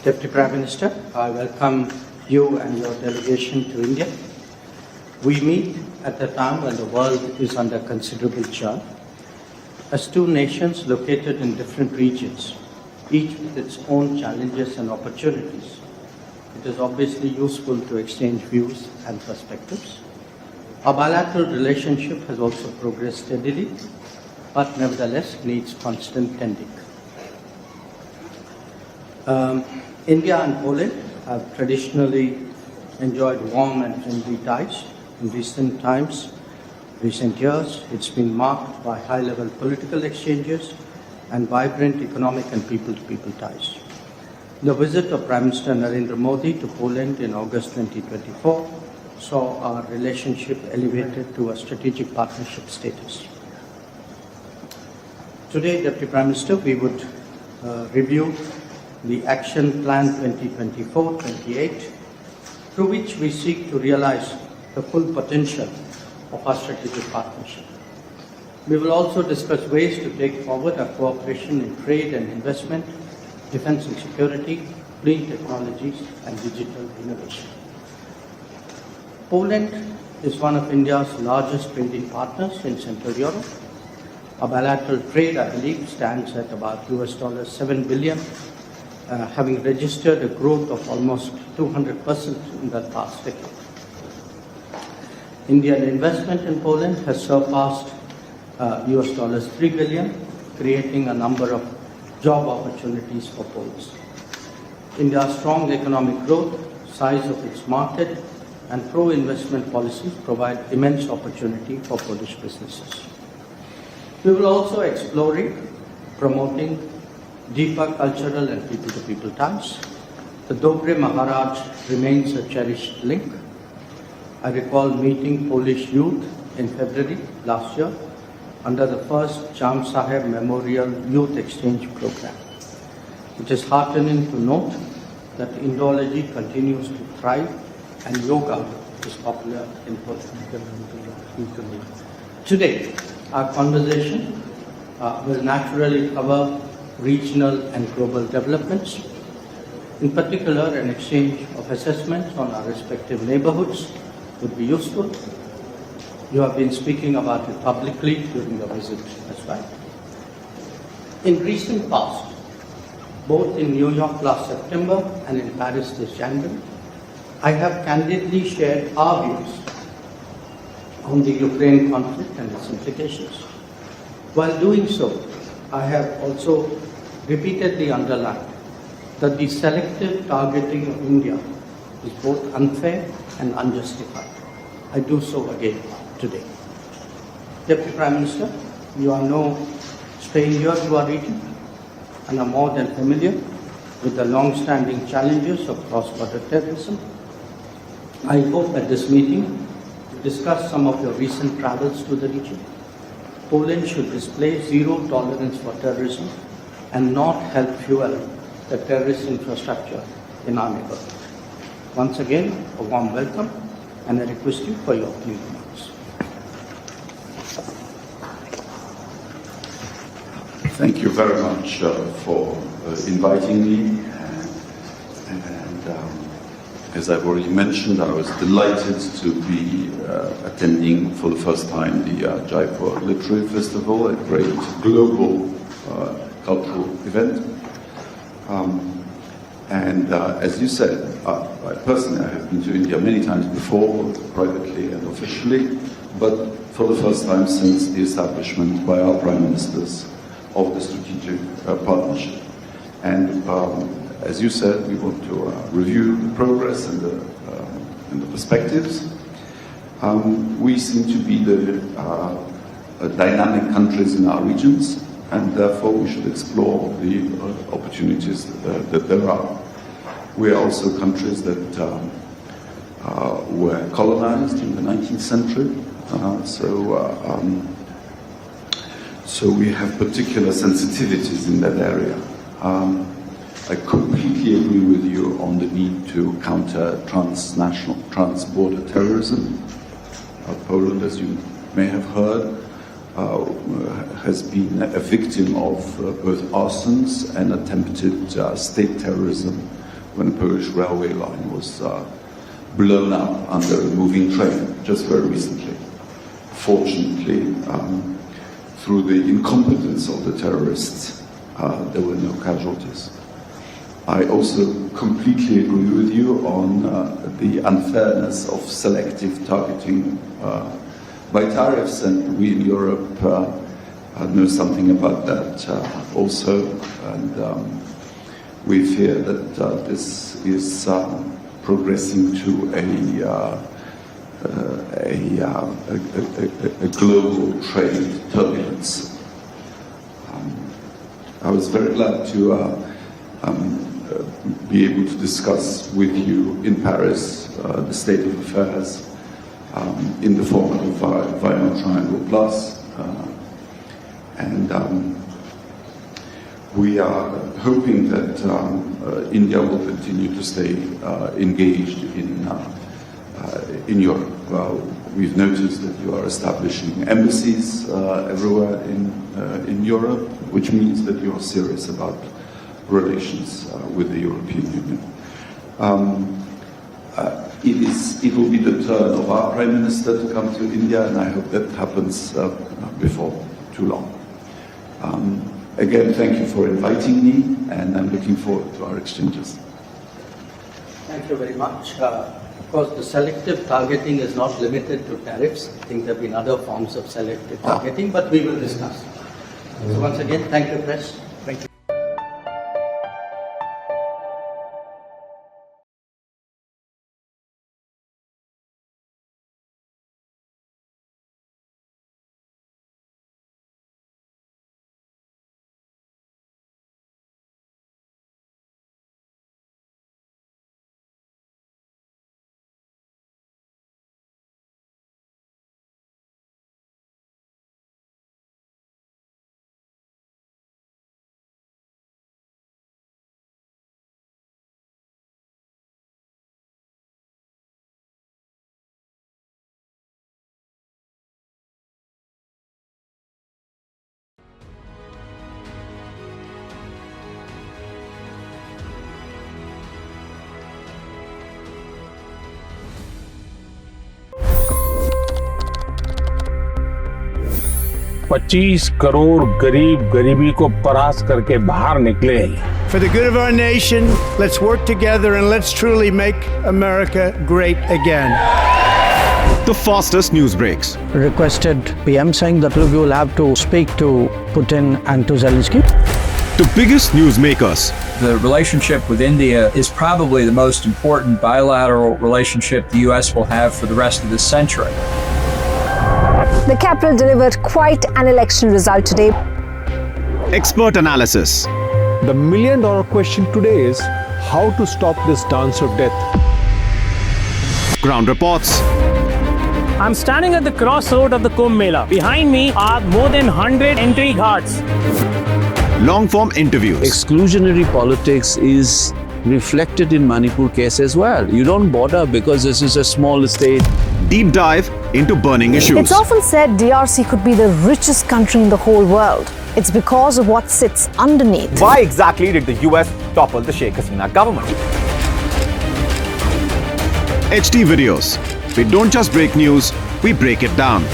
Deputy Prime Minister, I welcome you and your delegation to India. We meet at a time when the world is under considerable churn. As two nations located in different regions, each with its own challenges and opportunities, it is obviously useful to exchange views and perspectives. Our bilateral relationship has also progressed steadily, but nevertheless needs constant tending. India and Poland have traditionally enjoyed warm and friendly ties. In recent years, it's been marked by high-level political exchanges and vibrant economic and people-to-people ties. The visit of Prime Minister Narendra Modi to Poland in August 2024 saw our relationship elevated to a strategic partnership status. Today, Deputy Prime Minister, we would review the Action Plan 2024-28, through which we seek to realize the full potential of our strategic partnership. We will also discuss ways to take forward our cooperation in trade and investment, defense and security, clean technologies, and digital innovation. Poland is one of India's largest trading partners in Central Europe. Our bilateral trade, I believe, stands at about $7 billion, having registered a growth of almost 200% in the past decade. Indian investment in Poland has surpassed $3 billion, creating a number of job opportunities for Poles. India's strong economic growth, size of its market, and pro-investment policies provide immense opportunity for Polish businesses. We will also explore promoting deeper cultural and people-to-people ties. The Dobre Maharaj remains a cherished link. I recall meeting Polish youth in February last year under the first Cham Saheb Memorial Youth Exchange Program. It is heartening to note that Indology continues to thrive and yoga is popular in Poland. Today, our conversation will naturally cover regional and global developments. In particular, an exchange of assessments on our respective neighborhoods would be useful. You have been speaking about it publicly during your visit as well. In recent past, both in New York last September and in Paris this January, I have candidly shared our views on the Ukraine conflict and its implications. While doing so, I have also repeatedly underlined that the selective targeting of India is both unfair and unjustified. I do so again today. Deputy Prime Minister, you are no stranger to our region and are more than familiar with the long-standing challenges of cross-border terrorism. I hope at this meeting to discuss some of your recent travels to the region. Poland should display zero tolerance for terrorism and not help fuel the terrorist infrastructure in our neighborhood. Once again, a warm welcome, and I request you for your opening remarks. Thank you very much for inviting me. As I've already mentioned, I was delighted to be attending for the first time the Jaipur Literary Festival, a great global cultural event. As you said, I personally have been to India many times before, both privately and officially, but for the first time since the establishment by our Prime Ministers of the strategic partnership. And as you said, we want to review the progress and the perspectives. We seem to be the dynamic countries in our regions, and therefore we should explore the opportunities that there are. We are also countries that were colonized in the 19th century, so we have particular sensitivities in that area. I completely agree with you on the need to counter transnational, trans-border terrorism. Poland, as you may have heard, has been a victim of both arsons and attempted state terrorism when a Polish railway line was blown up under a moving train just very recently. Fortunately, through the incompetence of the terrorists, there were no casualties. I also completely agree with you on the unfairness of selective targeting by tariffs, and we in Europe know something about that also, and we fear that this is progressing to a global trade turbulence. I was very glad to be able to discuss with you in Paris the state of affairs in the format of Weimar Triangle Plus, and we are hoping that India will continue to stay engaged in Europe. We've noticed that you are establishing embassies everywhere in Europe, which means that you are serious about relations with the European Union. It will be the turn of our Prime Minister to come to India, and I hope that happens before too long. Again, thank you for inviting me, and I'm looking forward to our exchanges. Thank you very much. Of course, the selective targeting is not limited to tariffs. I think there have been other forms of selective targeting, but we will discuss. So once again, thank you, Press. Thank you. $25 crore गरीब गरीबी को परास्त करके बाहर निकले। For the good of our nation, let's work together and let's truly make America great again. The fastest news breaks. Requested PM saying that look, you will have to speak to Putin and to Zelensky. The biggest news makers. The relationship with India is probably the most important bilateral relationship the U.S. will have for the rest of this century. The capital delivered quite an election result today. Expert analysis. The million-dollar question today is how to stop this dance of death. Ground reports. I'm standing at the crossroad of the Kumbh Mela. Behind me are more than 100 entry ghats. Long-form interviews. Exclusionary politics is reflected in Manipur case as well. You don't bother because this is a small state. Deep dive into burning issues. It's often said DRC could be the richest country in the whole world. It's because of what sits underneath. Why exactly did the US topple the Sheikh Hasina government? HT videos. We don't just break news, we break it down.